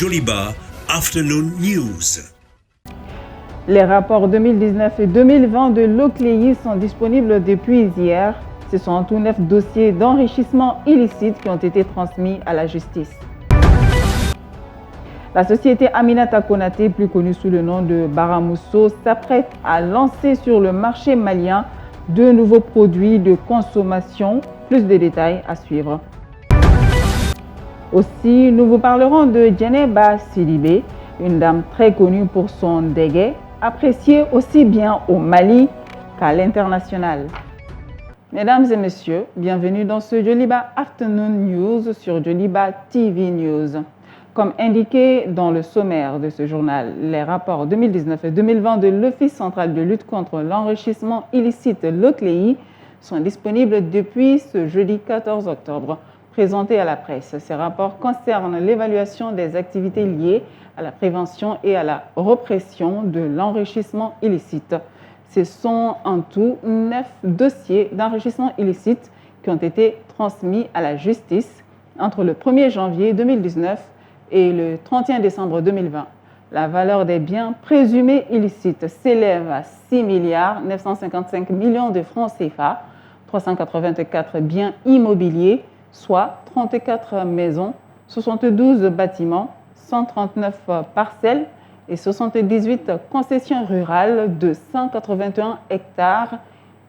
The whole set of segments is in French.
Joliba Afternoon News. Les rapports 2019 et 2020 de l'OCLEI sont disponibles depuis hier. Ce sont en tout 9 dossiers d'enrichissement illicite qui ont été transmis à la justice. La société Aminata Konaté, plus connue sous le nom de Baramousso, s'apprête à lancer sur le marché malien deux nouveaux produits de consommation. Plus de détails à suivre. Aussi, nous vous parlerons de Djeneba Sidibé, une dame très connue pour son dégué, appréciée aussi bien au Mali qu'à l'international. Mesdames et messieurs, bienvenue dans ce Joliba Afternoon News sur Joliba TV News. Comme indiqué dans le sommaire de ce journal, les rapports 2019 et 2020 de l'Office central de lutte contre l'enrichissement illicite, l'OCLEI, sont disponibles depuis ce jeudi 14 octobre. Présentés à la presse, ces rapports concernent l'évaluation des activités liées à la prévention et à la répression de l'enrichissement illicite. Ce sont en tout 9 dossiers d'enrichissement illicite qui ont été transmis à la justice entre le 1er janvier 2019 et le 31 décembre 2020. La valeur des biens présumés illicites s'élève à 6 955 milliards de francs CFA, 384 biens immobiliers, soit 34 maisons, 72 bâtiments, 139 parcelles et 78 concessions rurales de 181 hectares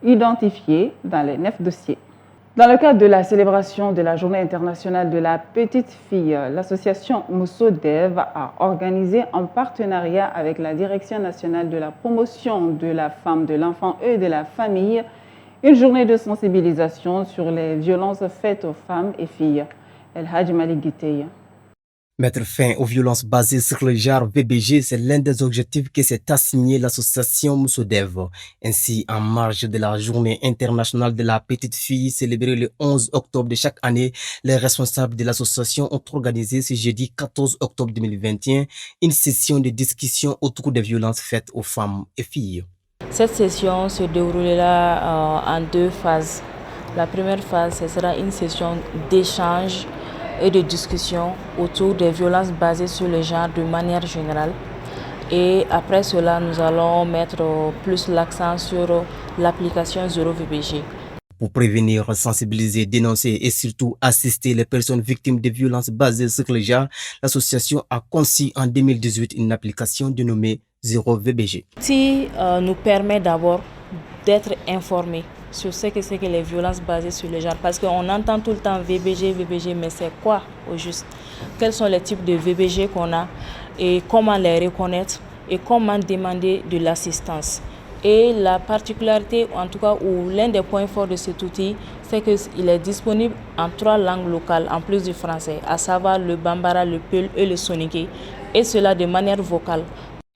identifiés dans les 9 dossiers. Dans le cadre de la célébration de la Journée internationale de la petite fille, l'association Moussodev a organisé en partenariat avec la Direction nationale de la promotion de la femme, de l'enfant et de la famille une journée de sensibilisation sur les violences faites aux femmes et filles. El Hadj Malik Guiteye. Mettre fin aux violences basées sur le genre VBG, c'est l'un des objectifs que s'est assigné l'association Moussodev. Ainsi, en marge de la Journée internationale de la petite fille célébrée le 11 octobre de chaque année, les responsables de l'association ont organisé ce jeudi 14 octobre 2021 une session de discussion autour des violences faites aux femmes et filles. Cette session se déroulera en deux phases. La première phase, ce sera une session d'échange et de discussion autour des violences basées sur le genre de manière générale. Et après cela, nous allons mettre plus l'accent sur l'application 0VBG. Pour prévenir, sensibiliser, dénoncer et surtout assister les personnes victimes de violences basées sur le genre, l'association a conçu en 2018 une application dénommée 0VBG. Qui nous permet d'abord d'être informés sur ce que c'est que les violences basées sur le genre. Parce qu'on entend tout le temps VBG, VBG, mais c'est quoi au juste? Quels sont les types de VBG qu'on a et comment les reconnaître et comment demander de l'assistance. Et la particularité, en tout cas, ou l'un des points forts de cet outil, c'est qu'il est disponible en 3 langues locales, en plus du français, à savoir le Bambara, le Peul et le Soninké, et cela de manière vocale.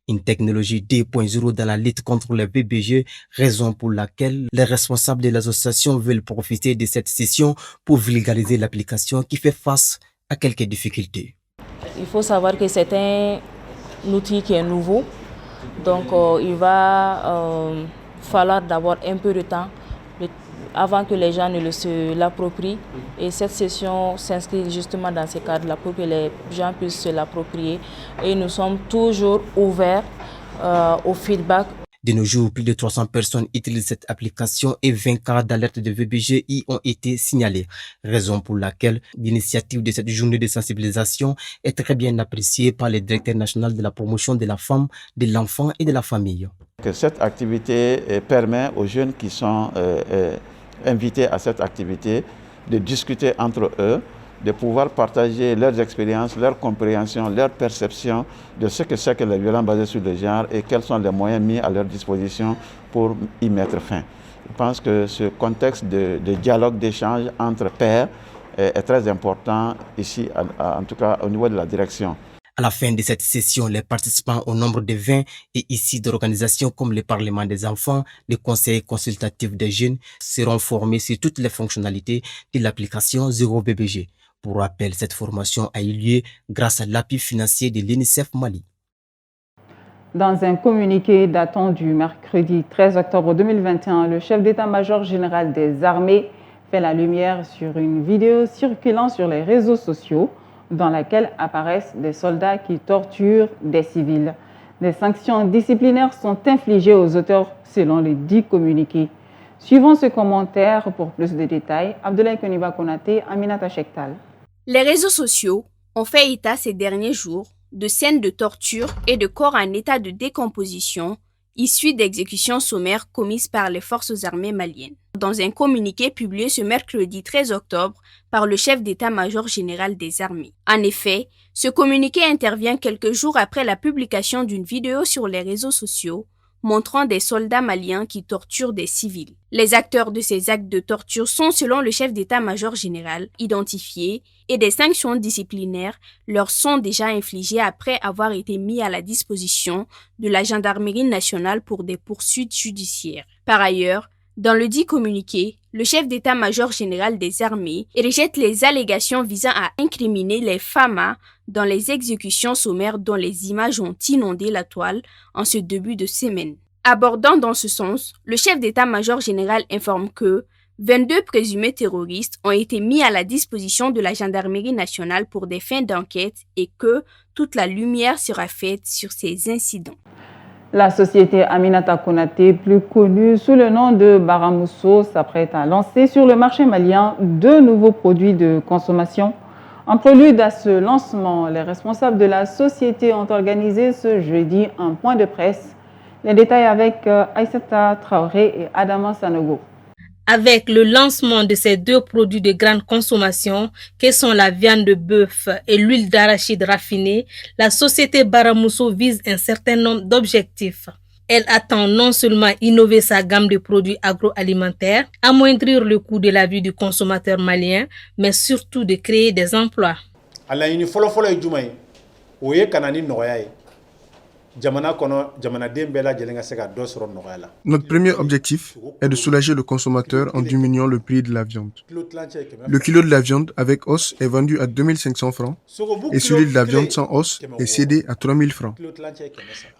Une technologie 2.0 dans la lutte contre les VBG, raison pour laquelle les responsables de l'association veulent profiter de cette session pour vulgariser l'application qui fait face à quelques difficultés. Il faut savoir que c'est un outil qui est nouveau, donc il va falloir d'abord un peu de temps avant que les gens ne se l'approprient. Et cette session s'inscrit justement dans ce cadre-là pour que les gens puissent se l'approprier. Et nous sommes toujours ouverts au feedback. De nos jours, plus de 300 personnes utilisent cette application et 20 cas d'alerte de VBG y ont été signalés. Raison pour laquelle l'initiative de cette journée de sensibilisation est très bien appréciée par le directeur national de la promotion de la femme, de l'enfant et de la famille. Cette activité permet aux jeunes qui sont invités à cette activité de discuter entre eux, de pouvoir partager leurs expériences, leur compréhension, leur perception de ce que c'est que les violences basées sur le genre et quels sont les moyens mis à leur disposition pour y mettre fin. Je pense que ce contexte de dialogue, d'échange entre pairs est très important ici, en tout cas au niveau de la direction. À la fin de cette session, les participants au nombre de 20 et issus d'organisations comme le Parlement des enfants, le Conseil consultatif des jeunes seront formés sur toutes les fonctionnalités de l'application 0VBG. Pour rappel, cette formation a eu lieu grâce à l'appui financier de l'UNICEF Mali. Dans un communiqué datant du mercredi 13 octobre 2021, le chef d'état-major général des armées fait la lumière sur une vidéo circulant sur les réseaux sociaux dans laquelle apparaissent des soldats qui torturent des civils. Des sanctions disciplinaires sont infligées aux auteurs selon les 10 communiqués. Suivons ce commentaire pour plus de détails. Abdoulaye Koniba Konaté, Aminata Chektal. Les réseaux sociaux ont fait état ces derniers jours de scènes de torture et de corps en état de décomposition issus d'exécutions sommaires commises par les forces armées maliennes. Dans un communiqué publié ce mercredi 13 octobre par le chef d'état-major général des armées. En effet, ce communiqué intervient quelques jours après la publication d'une vidéo sur les réseaux sociaux montrant des soldats maliens qui torturent des civils. Les acteurs de ces actes de torture sont, selon le chef d'état-major général, identifiés et des sanctions disciplinaires leur sont déjà infligées après avoir été mis à la disposition de la gendarmerie nationale pour des poursuites judiciaires. Par ailleurs, dans le dit communiqué, le chef d'état-major général des armées rejette les allégations visant à incriminer les FAMA dans les exécutions sommaires dont les images ont inondé la toile en ce début de semaine. Abordant dans ce sens, le chef d'état-major général informe que 22 présumés terroristes ont été mis à la disposition de la gendarmerie nationale pour des fins d'enquête et que toute la lumière sera faite sur ces incidents. La société Aminata Konaté, plus connue sous le nom de Baramousso, s'apprête à lancer sur le marché malien 2 nouveaux produits de consommation. En prélude à ce lancement, les responsables de la société ont organisé ce jeudi un point de presse. Les détails avec Aïssata Traoré et Adama Sanogo. Avec le lancement de ces 2 produits de grande consommation, que sont la viande de bœuf et l'huile d'arachide raffinée, la société Baramousso vise un certain nombre d'objectifs. Elle attend non seulement innover sa gamme de produits agroalimentaires, amoindrir le coût de la vie du consommateur malien, mais surtout de créer des emplois. Notre premier objectif est de soulager le consommateur en diminuant le prix de la viande. Le kilo de la viande avec os est vendu à 2500 francs et celui de la viande sans os est cédé à 3000 francs.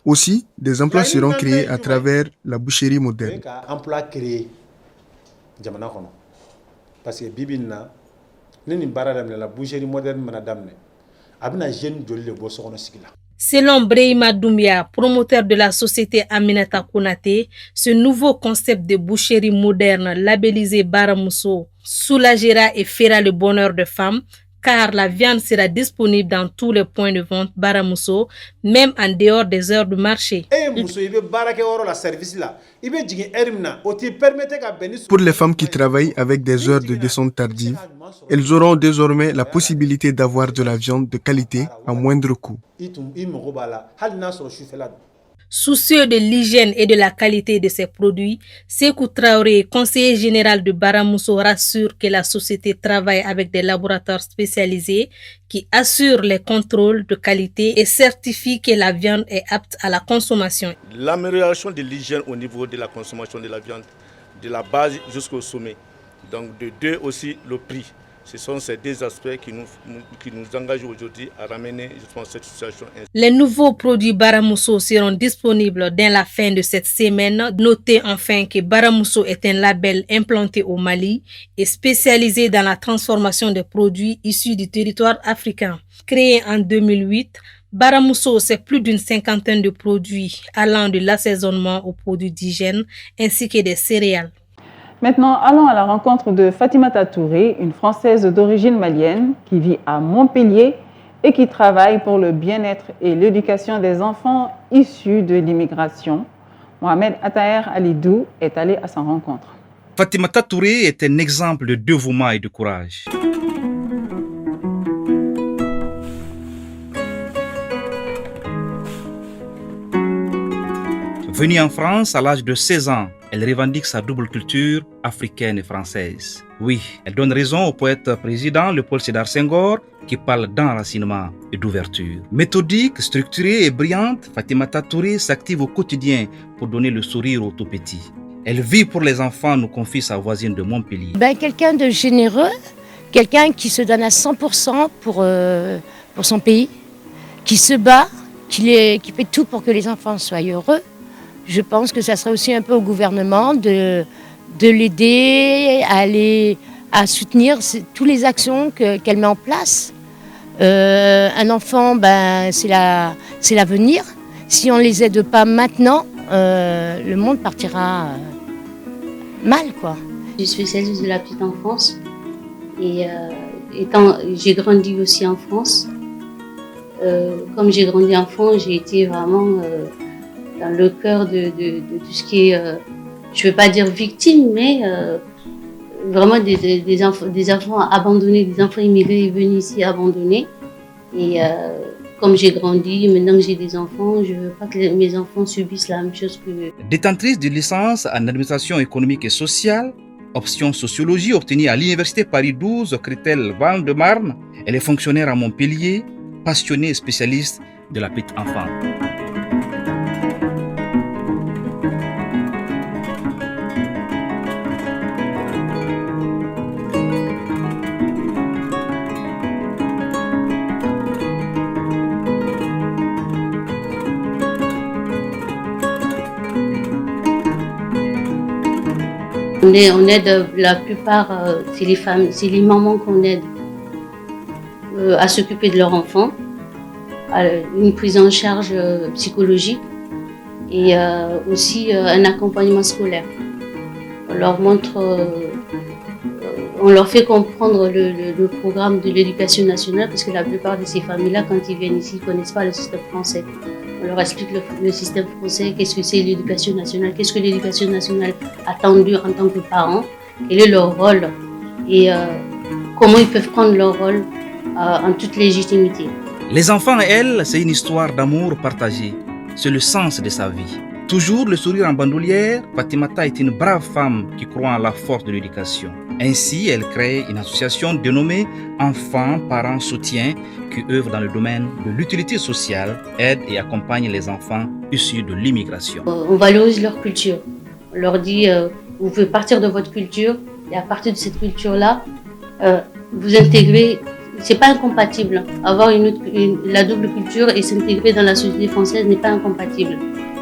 Aussi, des emplois seront créés à travers la boucherie moderne. Selon Brahima Doumbia, promoteur de la société Aminata Konaté, ce nouveau concept de boucherie moderne labellisé Baramousso soulagera et fera le bonheur de femmes car la viande sera disponible dans tous les points de vente Baramousso, même en dehors des heures de marché. Pour les femmes qui travaillent avec des heures de descente tardive, elles auront désormais la possibilité d'avoir de la viande de qualité à moindre coût. Soucieux de l'hygiène et de la qualité de ces produits, Sékou Traoré, conseiller général de Baramousso, rassure que la société travaille avec des laboratoires spécialisés qui assurent les contrôles de qualité et certifient que la viande est apte à la consommation. L'amélioration de l'hygiène au niveau de la consommation de la viande, de la base jusqu'au sommet. Donc de 2 aussi le prix. Ce sont ces 2 aspects qui nous engagent aujourd'hui à ramener cette situation. Les nouveaux produits Baramousso seront disponibles dès la fin de cette semaine. Notez enfin que Baramousso est un label implanté au Mali et spécialisé dans la transformation des produits issus du territoire africain. Créé en 2008, Baramousso, c'est plus d'une 50aine de produits allant de l'assaisonnement aux produits d'hygiène ainsi que des céréales. Maintenant, allons à la rencontre de Fatimata Touré, une Française d'origine malienne qui vit à Montpellier et qui travaille pour le bien-être et l'éducation des enfants issus de l'immigration. Mohamed Ataher Alidou est allé à sa rencontre. Fatimata Touré est un exemple de dévouement et de courage. Venue en France à l'âge de 16 ans, elle revendique sa double culture africaine et française. Oui, elle donne raison au poète président Léopold Sédar Senghor qui parle d'enracinement et d'ouverture. Méthodique, structurée et brillante, Fatimata Touré s'active au quotidien pour donner le sourire aux tout-petits. Elle vit pour les enfants, nous confie sa voisine de Montpellier. Quelqu'un de généreux, quelqu'un qui se donne à 100% pour son pays, qui se bat, qui fait tout pour que les enfants soient heureux. Je pense que ça serait aussi un peu au gouvernement de l'aider à soutenir toutes les actions qu'elle met en place. Un enfant, c'est l'avenir. Si on ne les aide pas maintenant, le monde partira mal, quoi. Je suis spécialiste de la petite enfance et j'ai grandi aussi en France. Comme j'ai grandi enfant, j'ai été vraiment dans le cœur de tout ce qui est, je ne veux pas dire victime, mais vraiment des enfants abandonnés, des enfants immigrés venus ici abandonnés. Et comme j'ai grandi, maintenant que j'ai des enfants, je ne veux pas que mes enfants subissent la même chose que... Détentrice de licence en administration économique et sociale, option sociologie obtenue à l'université Paris 12, Créteil, Val-de-Marne, elle est fonctionnaire à Montpellier, passionnée et spécialiste de la petite enfance. On aide la plupart, c'est les femmes, c'est les mamans qu'on aide à s'occuper de leurs enfants, à une prise en charge psychologique et aussi un accompagnement scolaire. On leur montre, on leur fait comprendre le programme de l'éducation nationale parce que la plupart de ces familles-là, quand ils viennent ici, ils ne connaissent pas le système français. On leur explique le système français, qu'est-ce que c'est l'éducation nationale, qu'est-ce que l'éducation nationale attend d'eux en tant que parents, quel est leur rôle et comment ils peuvent prendre leur rôle en toute légitimité. Les enfants, elles, c'est une histoire d'amour partagée. C'est le sens de sa vie. Toujours le sourire en bandoulière, Fatimata est une brave femme qui croit en la force de l'éducation. Ainsi, elle crée une association dénommée Enfants, Parents, Soutien qui œuvre dans le domaine de l'utilité sociale, aide et accompagne les enfants issus de l'immigration. On valorise leur culture. On leur dit, vous pouvez partir de votre culture et à partir de cette culture-là, vous intégrez. C'est pas incompatible. Avoir la double culture et s'intégrer dans la société française n'est pas incompatible.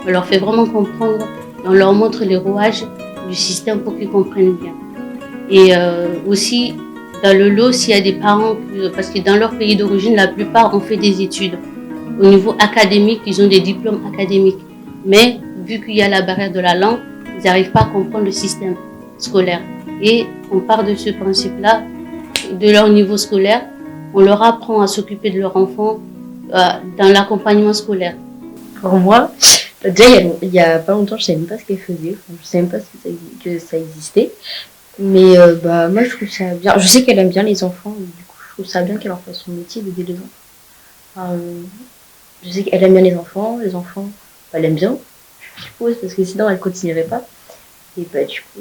On leur fait vraiment comprendre et on leur montre les rouages du système pour qu'ils comprennent bien. Et aussi, dans le lot, s'il y a des parents, parce que dans leur pays d'origine, la plupart ont fait des études. Au niveau académique, ils ont des diplômes académiques. Mais vu qu'il y a la barrière de la langue, ils n'arrivent pas à comprendre le système scolaire. Et on part de ce principe-là, de leur niveau scolaire, on leur apprend à s'occuper de leurs enfants dans l'accompagnement scolaire. Pour moi, déjà il y a pas longtemps, je ne savais même pas ce qu'elle faisait, je ne savais même pas que ça existait. Mais moi je trouve ça bien, je sais qu'elle aime bien les enfants, du coup je trouve ça bien qu'elle en fasse son métier d'aider les enfants. Je sais qu'elle aime bien les enfants, elle aime bien, je suppose, parce que sinon elle ne continuerait pas. Et du coup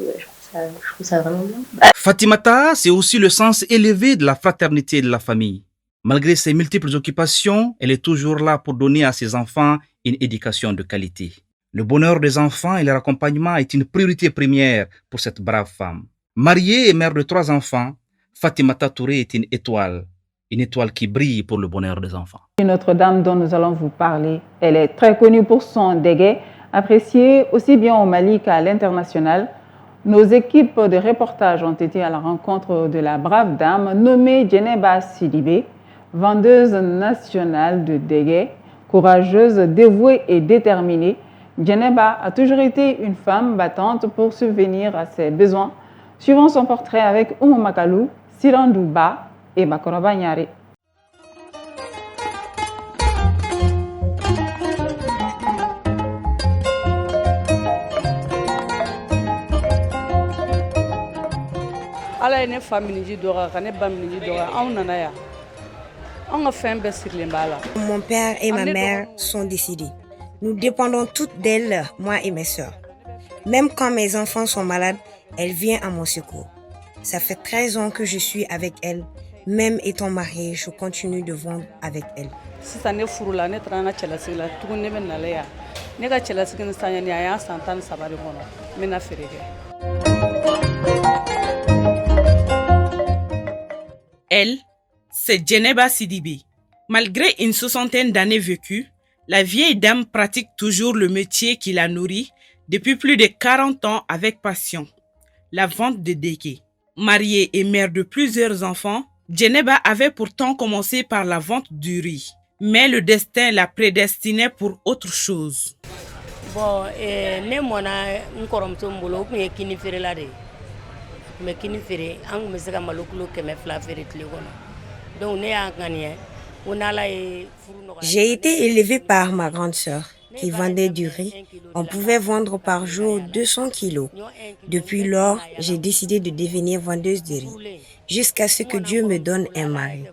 je trouve ça vraiment bien. Fatimata, c'est aussi le sens élevé de la fraternité et de la famille. Malgré ses multiples occupations, elle est toujours là pour donner à ses enfants une éducation de qualité. Le bonheur des enfants et leur accompagnement est une priorité première pour cette brave femme. Mariée et mère de 3 enfants, Fatimata Touré est une étoile qui brille pour le bonheur des enfants. Une autre dame dont nous allons vous parler, elle est très connue pour son déguet, appréciée aussi bien au Mali qu'à l'international. Nos équipes de reportage ont été à la rencontre de la brave dame nommée Djeneba Sidibé, vendeuse nationale de déguet, courageuse, dévouée et déterminée. Djeneba a toujours été une femme battante pour subvenir à ses besoins. Suivons son portrait avec Oumou Makalou, Sirandouba et Bakoroba Nyare. Mon père et ma mère sont décédés. Nous dépendons toutes d'elle, moi et mes sœurs. Même quand mes enfants sont malades, elle vient à mon secours. Ça fait 13 ans que je suis avec elle. Même étant mariée, je continue de vendre avec elle. Elle, c'est Djeneba Sidibé. Malgré une 60aine d'années vécues, la vieille dame pratique toujours le métier qui la nourrit depuis plus de 40 ans avec passion, la vente de déguets. Mariée et mère de plusieurs enfants, Djeneba avait pourtant commencé par la vente du riz, mais le destin la prédestinait pour autre chose. Bon, ne mona nkɔrɔmuso mbolo kun ye kini feerela de. Mais kini feere an kun bɛ se ka malo kilo 100 feere tile kɔnɔ. Donc ne y'a ŋaniya. J'ai été élevée par ma grande sœur qui vendait du riz. On pouvait vendre par jour 200 kilos. Depuis lors, j'ai décidé de devenir vendeuse de riz jusqu'à ce que Dieu me donne un mari.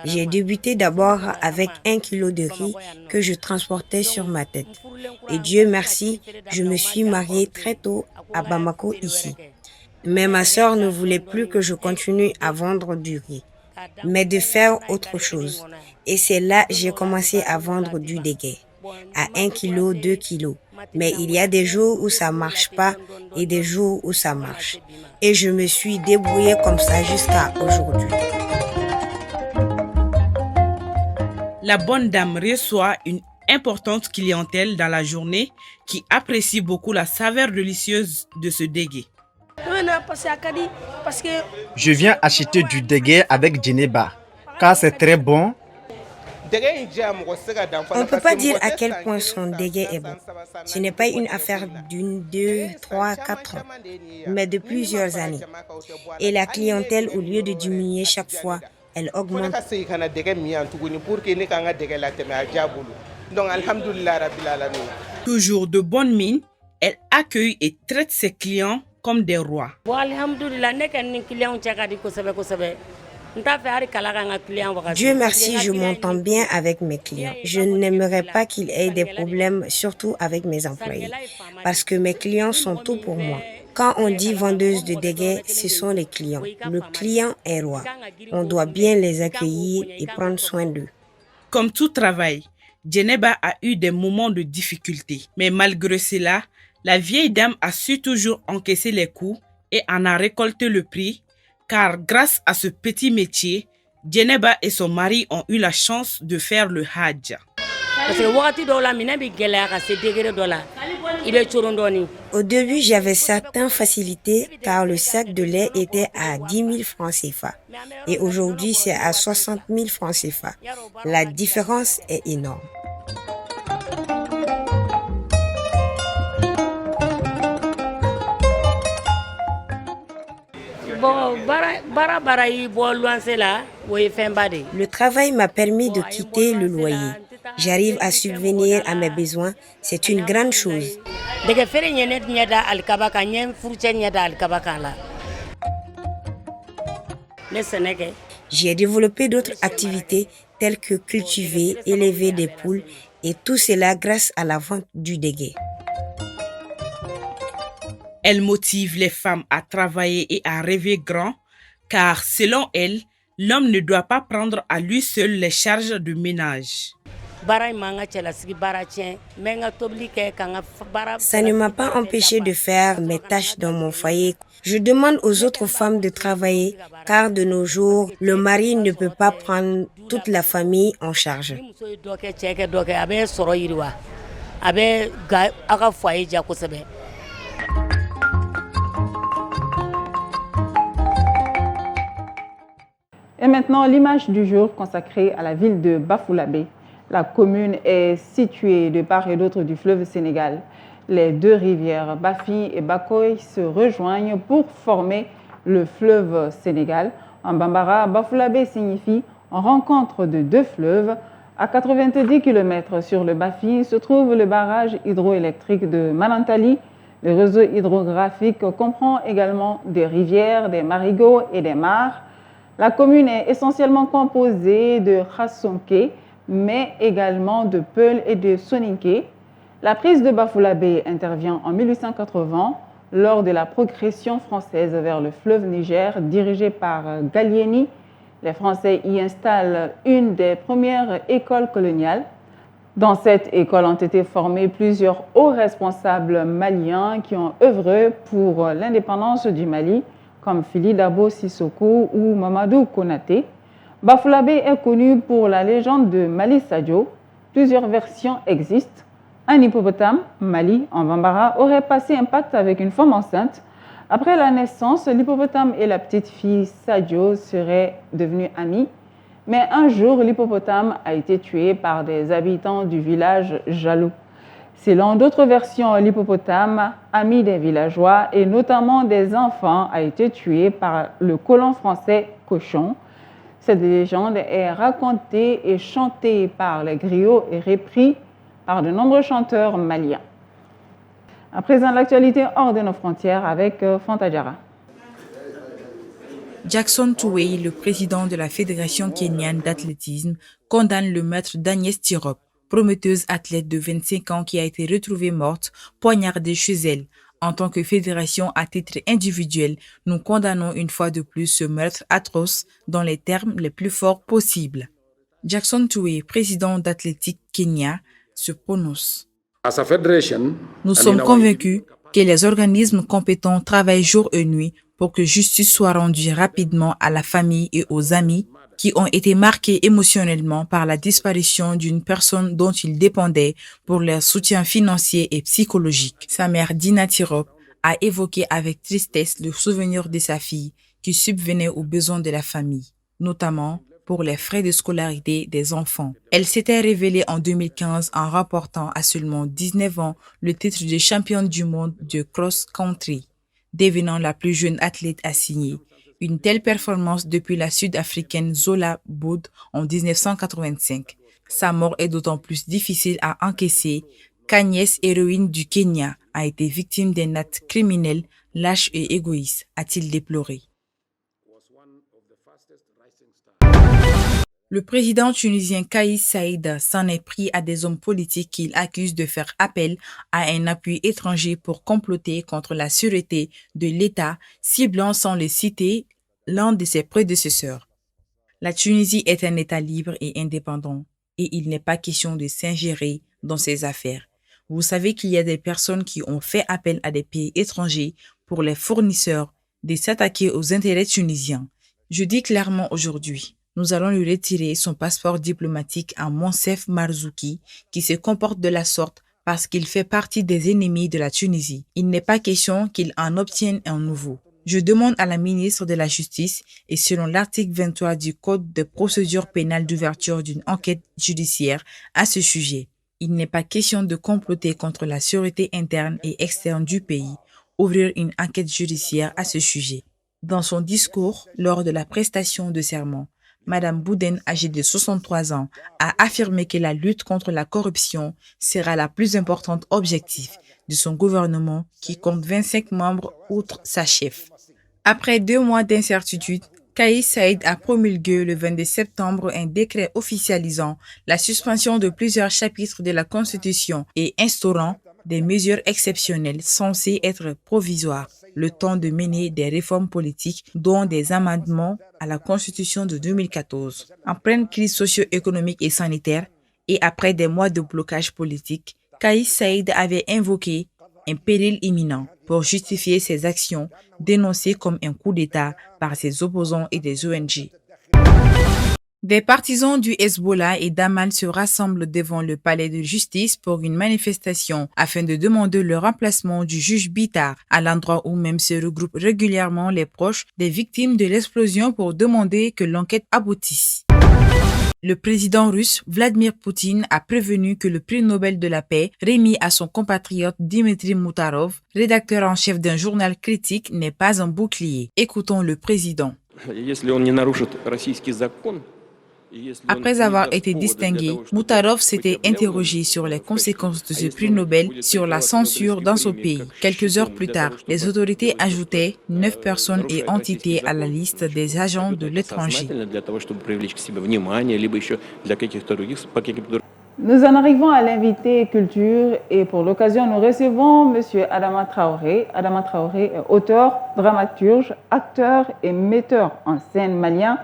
J'ai débuté d'abord avec 1 kilo de riz que je transportais sur ma tête. Et Dieu merci, je me suis mariée très tôt à Bamako ici. Mais ma sœur ne voulait plus que je continue à vendre du riz, mais de faire autre chose. Et c'est là que j'ai commencé à vendre du dégué, à 1 kilo, 2 kilos. Mais il y a des jours où ça marche pas et des jours où ça marche. Et je me suis débrouillée comme ça jusqu'à aujourd'hui. La bonne dame reçoit une importante clientèle dans la journée qui apprécie beaucoup la saveur délicieuse de ce dégué. Je viens acheter du dégué avec Djeneba, car c'est très bon. On ne peut pas dire à quel point son dégué est bon. Ce n'est pas une affaire d'une, 2, 3, 4 ans, mais de plusieurs années. Et la clientèle, au lieu de diminuer chaque fois, elle augmente. Toujours de bonne mine, elle accueille et traite ses clients comme des rois. Dieu merci, je m'entends bien avec mes clients. Je n'aimerais pas qu'il ait des problèmes, surtout avec mes employés, parce que mes clients sont tout pour moi. Quand on dit vendeuse de dégué, ce sont les clients. Le client est roi. On doit bien les accueillir et prendre soin d'eux. Comme tout travail, Djeneba a eu des moments de difficulté. Mais malgré cela, la vieille dame a su toujours encaisser les coups et en a récolté le prix, car grâce à ce petit métier, Djeneba et son mari ont eu la chance de faire le Hajj. Au début, j'avais certaines facilités car le sac de lait était à 10 000 francs CFA et aujourd'hui c'est à 60 000 francs CFA. La différence est énorme. Le travail m'a permis de quitter le loyer. J'arrive à subvenir à mes besoins. C'est une grande chose. J'ai développé d'autres activités telles que cultiver, élever des poules et tout cela grâce à la vente du dégué. Elle motive les femmes à travailler et à rêver grand, car selon elle, l'homme ne doit pas prendre à lui seul les charges de ménage. Ça ne m'a pas empêché de faire mes tâches dans mon foyer. Je demande aux autres femmes de travailler, car de nos jours, le mari ne peut pas prendre toute la famille en charge. Et maintenant, l'image du jour consacrée à la ville de Bafoullabé. La commune est située de part et d'autre du fleuve Sénégal. Les deux rivières Bafi et Bakoy se rejoignent pour former le fleuve Sénégal. En bambara, Bafoullabé signifie rencontre de deux fleuves. À 90 km sur le Bafi se trouve le barrage hydroélectrique de Manantali. Le réseau hydrographique comprend également des rivières, des marigots et des mares. La commune est essentiellement composée de Khassonké, mais également de Peul et de Soninké. La prise de Bafoullabé intervient en 1880 lors de la progression française vers le fleuve Niger dirigée par Gallieni. Les Français y installent une des premières écoles coloniales. Dans cette école ont été formés plusieurs hauts responsables maliens qui ont œuvré pour l'indépendance du Mali, comme Fili Dabo Sissoko ou Mamadou Konaté. Bafoullabé est connu pour la légende de Mali Sadio. Plusieurs versions existent. Un hippopotame, Mali, en Bambara, aurait passé un pacte avec une femme enceinte. Après la naissance, l'hippopotame et la petite fille Sadio seraient devenus amis. Mais un jour, l'hippopotame a été tué par des habitants du village jaloux. Selon d'autres versions, l'hippopotame, ami des villageois et notamment des enfants, a été tué par le colon français Cochon. Cette légende est racontée et chantée par les griots et reprise par de nombreux chanteurs maliens. À présent, l'actualité hors de nos frontières avec Fanta Diarra. Jackson Tuwei, le président de la Fédération kenyane d'athlétisme, condamne le meurtre d'Agnès Tirop, prometteuse athlète de 25 ans qui a été retrouvée morte, poignardée chez elle. En tant que fédération à titre individuel, nous condamnons une fois de plus ce meurtre atroce dans les termes les plus forts possibles. Jackson Tuwei, président d'Athlétique Kenya, se prononce. Nous sommes convaincus que les organismes compétents travaillent jour et nuit pour que justice soit rendue rapidement à la famille et aux amis qui ont été marqués émotionnellement par la disparition d'une personne dont ils dépendaient pour leur soutien financier et psychologique. Sa mère Dina Tirop a évoqué avec tristesse le souvenir de sa fille qui subvenait aux besoins de la famille, notamment pour les frais de scolarité des enfants. Elle s'était révélée en 2015 en remportant à seulement 19 ans le titre de championne du monde de cross-country, devenant la plus jeune athlète à signer une telle performance depuis la Sud-Africaine Zola Boud en 1985. Sa mort est d'autant plus difficile à encaisser qu'Agnès, héroïne du Kenya, a été victime d'un acte criminel, lâche et égoïste, a-t-il déploré. Le président tunisien Kais Saïd s'en est pris à des hommes politiques qu'il accuse de faire appel à un appui étranger pour comploter contre la sûreté de l'État, ciblant sans le citer l'un de ses prédécesseurs. La Tunisie est un État libre et indépendant, et il n'est pas question de s'ingérer dans ses affaires. Vous savez qu'il y a des personnes qui ont fait appel à des pays étrangers pour les fournisseurs de s'attaquer aux intérêts tunisiens. Je dis clairement aujourd'hui, nous allons lui retirer son passeport diplomatique à Monsef Marzouki, qui se comporte de la sorte parce qu'il fait partie des ennemis de la Tunisie. Il n'est pas question qu'il en obtienne un nouveau. Je demande à la ministre de la Justice, et selon l'article 23 du Code de procédure pénale d'ouverture d'une enquête judiciaire à ce sujet. Il n'est pas question de comploter contre la sûreté interne et externe du pays, ouvrir une enquête judiciaire à ce sujet. Dans son discours, lors de la prestation de serment, Madame Bouden, âgée de 63 ans, a affirmé que la lutte contre la corruption sera la plus importante objectif de son gouvernement qui compte 25 membres outre sa chef. Après 2 mois d'incertitude, Kais Saïd a promulgué le 22 septembre un décret officialisant la suspension de plusieurs chapitres de la Constitution et instaurant des mesures exceptionnelles censées être provisoires, le temps de mener des réformes politiques, dont des amendements à la Constitution de 2014. En pleine crise socio-économique et sanitaire, et après des mois de blocage politique, Kais Saïd avait invoqué un péril imminent pour justifier ses actions dénoncées comme un coup d'État par ses opposants et des ONG. Des partisans du Hezbollah et d'Amal se rassemblent devant le palais de justice pour une manifestation afin de demander le remplacement du juge Bitar, à l'endroit où même se regroupent régulièrement les proches des victimes de l'explosion pour demander que l'enquête aboutisse. Le président russe Vladimir Poutine a prévenu que le prix Nobel de la paix remis à son compatriote Dmitry Mutarov, rédacteur en chef d'un journal critique, n'est pas un bouclier. Écoutons le président. Après avoir été distingué, Mutarov s'était interrogé sur les conséquences de ce prix Nobel sur la censure dans son pays. Quelques heures plus tard, les autorités ajoutaient 9 personnes et entités à la liste des agents de l'étranger. Nous en arrivons à l'invité culture et pour l'occasion, nous recevons M. Adama Traoré. Adama Traoré est auteur, dramaturge, acteur et metteur en scène malien.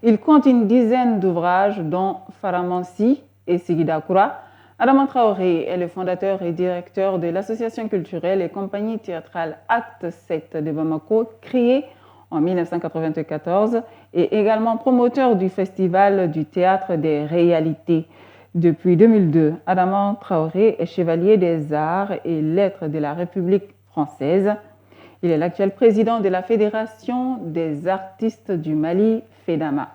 Il compte une dizaine d'ouvrages dont Faramansi et Sigida Koura. Adama Traoré est le fondateur et directeur de l'association culturelle et compagnie théâtrale Acte 7 de Bamako, créée en 1994, et également promoteur du Festival du théâtre des réalités. Depuis 2002, Adama Traoré est chevalier des arts et lettres de la République française. Il est l'actuel président de la Fédération des artistes du Mali, FEDAMA.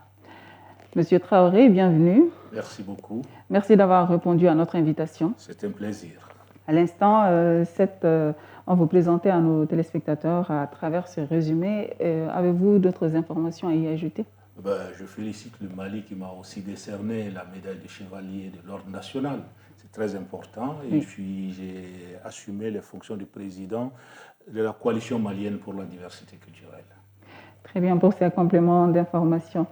Monsieur Traoré, bienvenue. Merci beaucoup. Merci d'avoir répondu à notre invitation. C'est un plaisir. À l'instant, on vous présentait à nos téléspectateurs à travers ce résumé. Avez-vous d'autres informations à y ajouter? Je félicite le Mali qui m'a aussi décerné la médaille de chevalier de l'Ordre national. C'est très important. Et puis j'ai assumé les fonctions de président de la coalition malienne pour la diversité culturelle. Très bien pour ces compléments d'information.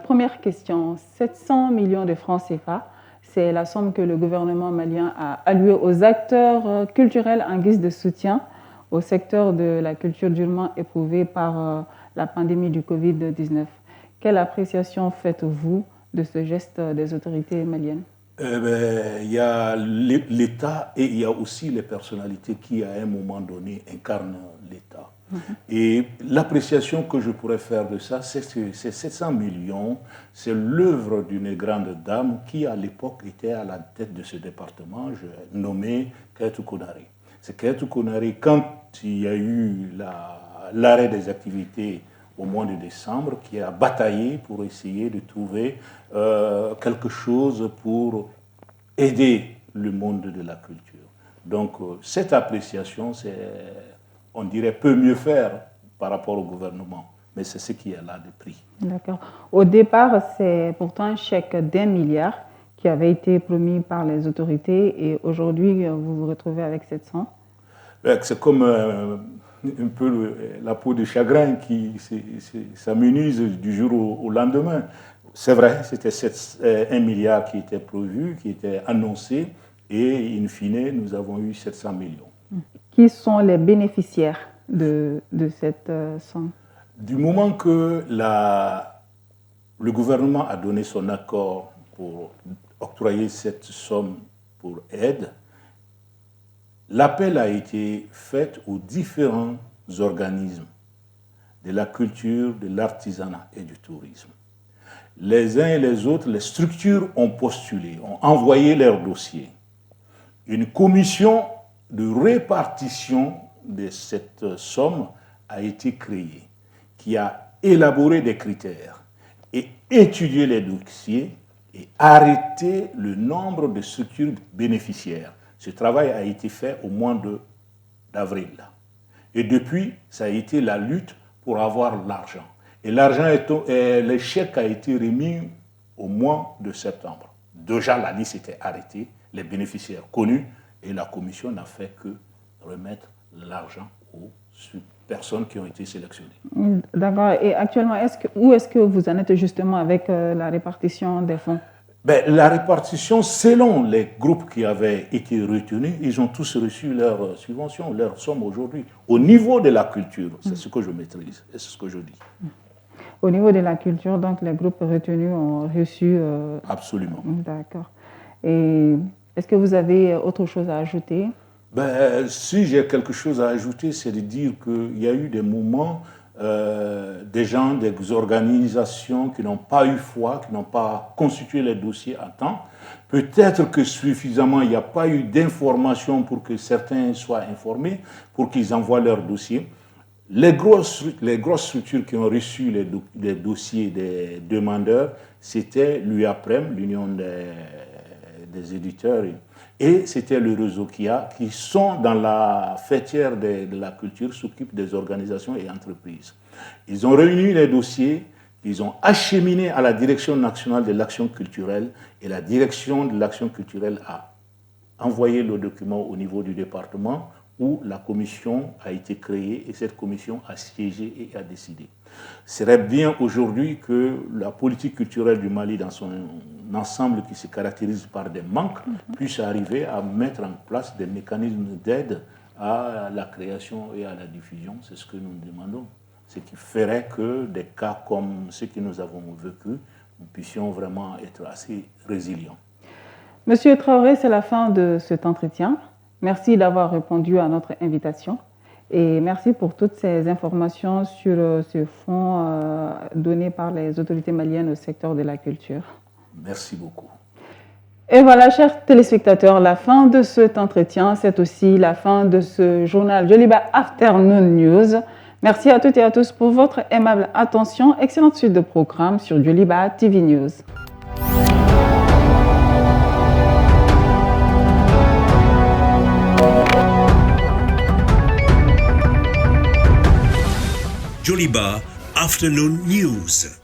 Première question, 700 millions de francs CFA, c'est la somme que le gouvernement malien a allouée aux acteurs culturels en guise de soutien au secteur de la culture durement éprouvé par la pandémie du Covid-19. Quelle appréciation faites-vous de ce geste des autorités maliennes? Il y a l'État et il y a aussi les personnalités qui, à un moment donné, incarnent l'État. Et l'appréciation que je pourrais faire de ça, c'est que ces 700 millions, c'est l'œuvre d'une grande dame qui, à l'époque, était à la tête de ce département, nommée Kaitou Konaré. C'est Kaitou Konaré, quand il y a eu l'arrêt des activités au mois de décembre, qui a bataillé pour essayer de trouver quelque chose pour aider le monde de la culture. Donc, cette appréciation, on dirait, peut mieux faire par rapport au gouvernement, mais c'est ce qui est là de prix. D'accord. Au départ, c'est pourtant un chèque d'1 milliard qui avait été promis par les autorités et aujourd'hui, vous vous retrouvez avec 700. C'est comme un peu la peau de chagrin qui s'amenuise du jour au lendemain. C'est vrai, c'était 1 milliard qui était prévu, qui était annoncé, et in fine, nous avons eu 700 millions. Qui sont les bénéficiaires de cette somme? Du moment que le gouvernement a donné son accord pour octroyer cette somme pour aide, l'appel a été fait aux différents organismes de la culture, de l'artisanat et du tourisme. Les uns et les autres, les structures ont postulé, ont envoyé leurs dossiers. Une commission de répartition de cette somme a été créée, qui a élaboré des critères et étudié les dossiers et arrêté le nombre de structures bénéficiaires. Ce travail a été fait au mois d'avril. Et depuis, ça a été la lutte pour avoir l'argent. Et le chèque a été remis au mois de septembre. Déjà, la liste était arrêtée, les bénéficiaires connus, et la commission n'a fait que remettre l'argent aux personnes qui ont été sélectionnées. D'accord. Et actuellement, où est-ce que vous en êtes justement avec la répartition des fonds? La répartition, selon les groupes qui avaient été retenus, ils ont tous reçu leur subvention, leur somme aujourd'hui. Au niveau de la culture, c'est ce que je maîtrise, et c'est ce que je dis. Au niveau de la culture, donc les groupes retenus ont reçu... Absolument. D'accord. Et est-ce que vous avez autre chose à ajouter? Si j'ai quelque chose à ajouter, c'est de dire qu'il y a eu des moments, des gens, des organisations qui n'ont pas eu foi, qui n'ont pas constitué les dossiers à temps. Peut-être que suffisamment, il n'y a pas eu d'informations pour que certains soient informés, pour qu'ils envoient leurs dossiers. Les grosses structures qui ont reçu les dossiers des demandeurs, c'était l'UAPREM, l'Union des éditeurs, et c'était le réseau KIA, qui sont dans la fêtière de la culture, s'occupent des organisations et entreprises. Ils ont réuni les dossiers, ils ont acheminé à la Direction nationale de l'action culturelle, et la Direction de l'action culturelle a envoyé le document au niveau du département, où la commission a été créée et cette commission a siégé et a décidé. Ce serait bien aujourd'hui que la politique culturelle du Mali dans son ensemble qui se caractérise par des manques puisse arriver à mettre en place des mécanismes d'aide à la création et à la diffusion. C'est ce que nous demandons. Ce qui ferait que des cas comme ceux que nous avons vécus, nous puissions vraiment être assez résilients. Monsieur Traoré, c'est la fin de cet entretien. Merci d'avoir répondu à notre invitation et merci pour toutes ces informations sur ce fonds donné par les autorités maliennes au secteur de la culture. Merci beaucoup. Et voilà, chers téléspectateurs, la fin de cet entretien, c'est aussi la fin de ce journal Joliba Afternoon News. Merci à toutes et à tous pour votre aimable attention. Excellente suite de programmes sur Joliba TV News. Joliba Afternoon News.